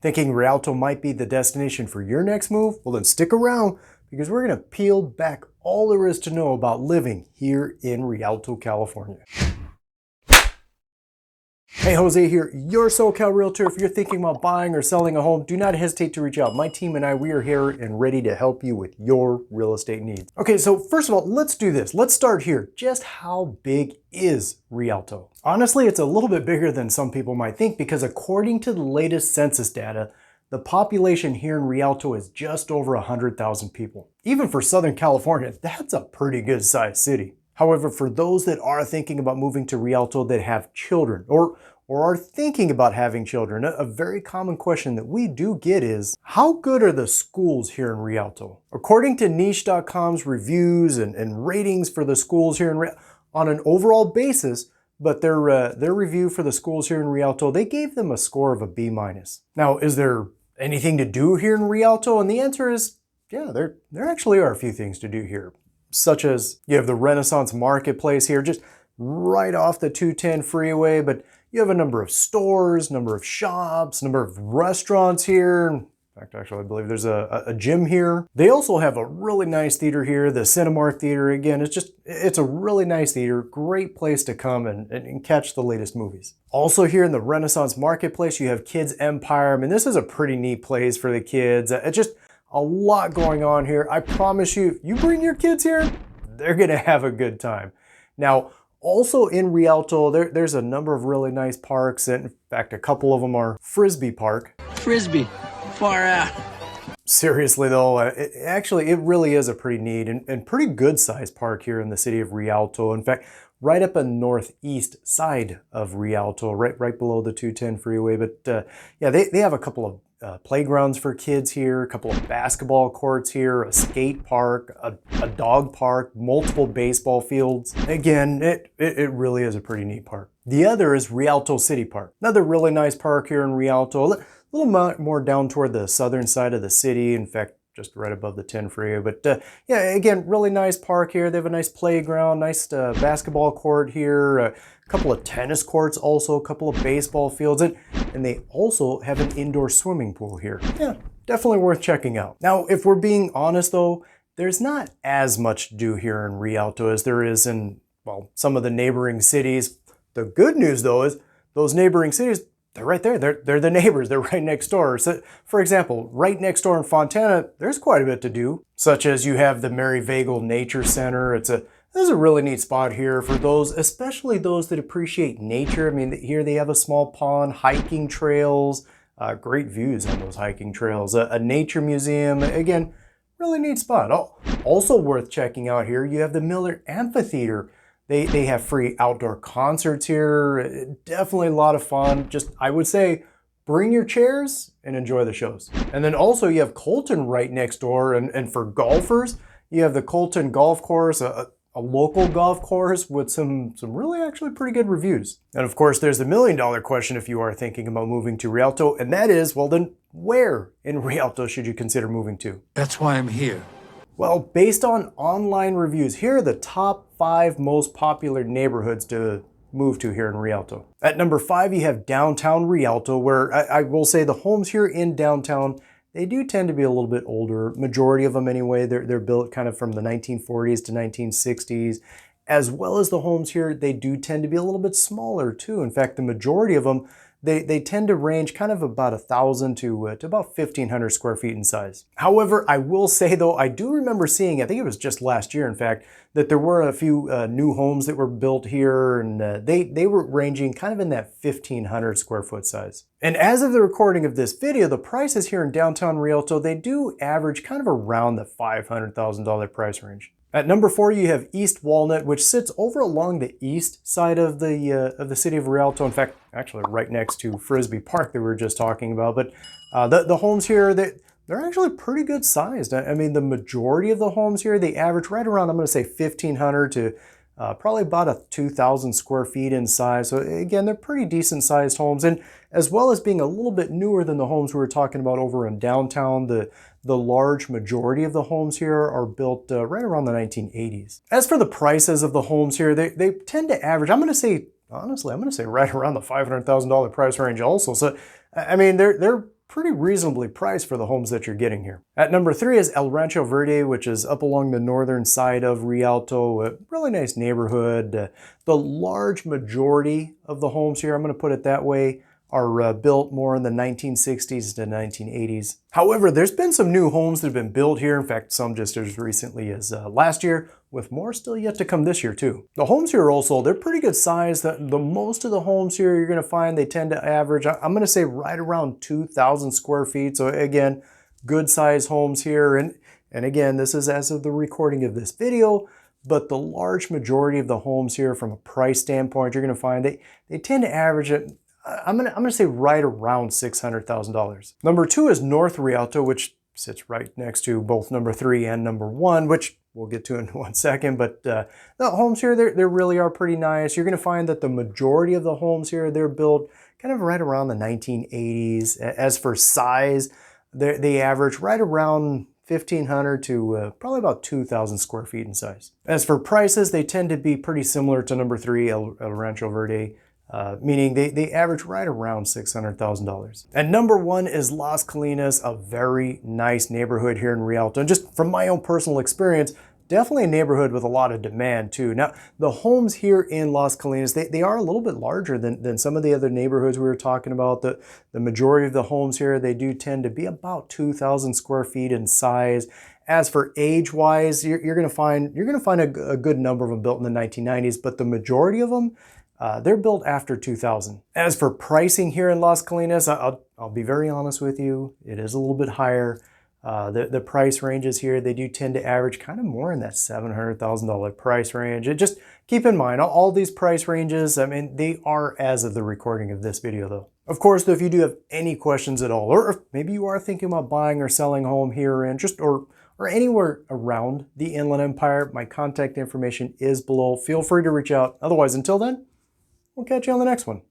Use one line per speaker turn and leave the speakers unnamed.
Thinking Rialto might be the destination for your next move? Well, then stick around because we're going to peel back all there is to know about living here in Rialto, California. Hey, Jose here, your SoCal Realtor. If you're thinking about buying or selling a home, do not hesitate to reach out. My team and I, we are here and ready to help you with your real estate needs. Okay, so first of all, let's do this. Let's start here. Just how big is Rialto? Honestly, it's a little bit bigger than some people might think because according to the latest census data, the population here in Rialto is just over 100,000 people. Even for Southern California, that's a pretty good sized city. However, for those that are thinking about moving to Rialto that have children or are thinking about having children, a very common question that we do get is, how good are the schools here in Rialto? According to niche.com's reviews and ratings for the schools here in Rialto, on an overall basis, but their review for the schools here in Rialto, they gave them a score of a B-. Now, is there anything to do here in Rialto? And the answer is, yeah, there actually are a few things to do here. Such as you have the Renaissance Marketplace here, just right off the 210 freeway, but you have a number of stores, number of shops, number of restaurants here. In fact, actually, I believe there's a gym here. They also have a really nice theater here, the Cinemark Theater. Again, it's a really nice theater, great place to come and catch the latest movies. Also here in the Renaissance Marketplace, you have Kids Empire. I mean, this is a pretty neat place for the kids. It's just a lot going on here. I promise you, you bring your kids here, they're gonna have a good time. Now, also in Rialto, there's a number of really nice parks. And in fact, a couple of them are Frisbee Park.
Frisbee, far out.
Seriously though, it really is a pretty neat and pretty good sized park here in the city of Rialto. In fact, right up on the northeast side of Rialto, right below the 210 freeway. But yeah, they have a couple of playgrounds for kids here, a couple of basketball courts here, a skate park, a dog park, multiple baseball fields. Again, it really is a pretty neat park. The other is Rialto City Park. Another really nice park here in Rialto, a little more down toward the southern side of the city. In fact, just right above the 10 freeway. But yeah, again, really nice park here. They have a nice playground, nice basketball court here, a couple of tennis courts also, a couple of baseball fields, and they also have an indoor swimming pool here. Yeah, definitely worth checking out. Now, if we're being honest though, there's not as much to do here in Rialto as there is in, well, some of the neighboring cities. The good news though is those neighboring cities, they're right there. They're the neighbors. They're right next door. So, for example, right next door in Fontana, there's quite a bit to do, such as you have the Maryvagel Nature Center. There's a really neat spot here for those, especially those that appreciate nature. I mean, here they have a small pond, hiking trails, great views on those hiking trails, a nature museum. Again, really neat spot. Also worth checking out here, you have the Miller Amphitheater. They have free outdoor concerts here. Definitely a lot of fun. Just, I would say, bring your chairs and enjoy the shows. And then also you have Colton right next door. And for golfers, you have the Colton Golf Course, a local golf course with some really actually pretty good reviews. And of course, there's the $1,000,000 question if you are thinking about moving to Rialto. And that is, well then, where in Rialto should you consider moving to?
That's why I'm here.
Well, based on online reviews, here are the top 5 most popular neighborhoods to move to here in Rialto. At number 5, you have downtown Rialto, where I will say the homes here in downtown, they do tend to be a little bit older. Majority of them anyway, they're built kind of from the 1940s to 1960s. As well as the homes here, they do tend to be a little bit smaller too. In fact, the majority of them, they tend to range kind of about 1,000 to about 1,500 square feet in size. However, I will say though, I do remember seeing, I think it was just last year in fact, that there were a few new homes that were built here, and they were ranging kind of in that 1,500 square foot size. And as of the recording of this video, the prices here in downtown Rialto, they do average kind of around the $500,000 price range. At number 4, you have East Walnut, which sits over along the east side of the city of Rialto. In fact, actually right next to Frisbee Park that we were just talking about. But the homes here, they're actually pretty good sized. I mean, the majority of the homes here, they average right around, I'm going to say 1,500 to probably about 2,000 square feet in size. So again, they're pretty decent sized homes. And as well as being a little bit newer than the homes we were talking about over in downtown, the large majority of the homes here are built right around the 1980s. As for the prices of the homes here, they tend to average, I'm going to say, honestly, I'm going to say right around the $500,000 price range also. So, I mean, they're pretty reasonably priced for the homes that you're getting here. At number 3 is El Rancho Verde, which is up along the northern side of Rialto, a really nice neighborhood. The large majority of the homes here, I'm going to put it that way, are built more in the 1960s to 1980s. However, there's been some new homes that have been built here. In fact, some just as recently as last year, with more still yet to come this year too. The homes here also, they're pretty good size. The most of the homes here you're going to find, they tend to average, I'm going to say right around 2,000 square feet. So again, good size homes here. And again, this is as of the recording of this video, but the large majority of the homes here from a price standpoint, you're going to find they tend to average at, I'm gonna say right around $600,000. Number 2 is North Rialto, which sits right next to both number 3 and number 1, which we'll get to in one second. But the homes here, they really are pretty nice. You're gonna find that the majority of the homes here, they're built kind of right around the 1980s. As for size, they average right around 1,500 to probably about 2,000 square feet in size. As for prices, they tend to be pretty similar to number 3, El Rancho Verde. Meaning they average right around $600,000. And number 1 is Las Colinas, a very nice neighborhood here in Rialto. And just from my own personal experience, definitely a neighborhood with a lot of demand too. Now, the homes here in Las Colinas, they are a little bit larger than some of the other neighborhoods we were talking about. The majority of the homes here, they do tend to be about 2,000 square feet in size. As for age-wise, you're going to find a good number of them built in the 1990s, but the majority of them, they're built after 2000. As for pricing here in Las Colinas, I'll be very honest with you, it is a little bit higher. The price ranges here, they do tend to average kind of more in that $700,000 price range. And just keep in mind, all these price ranges, I mean, they are as of the recording of this video though. Of course, though, if you do have any questions at all, or if maybe you are thinking about buying or selling a home here in or anywhere around the Inland Empire, my contact information is below. Feel free to reach out. Otherwise, until then, we'll catch you on the next one.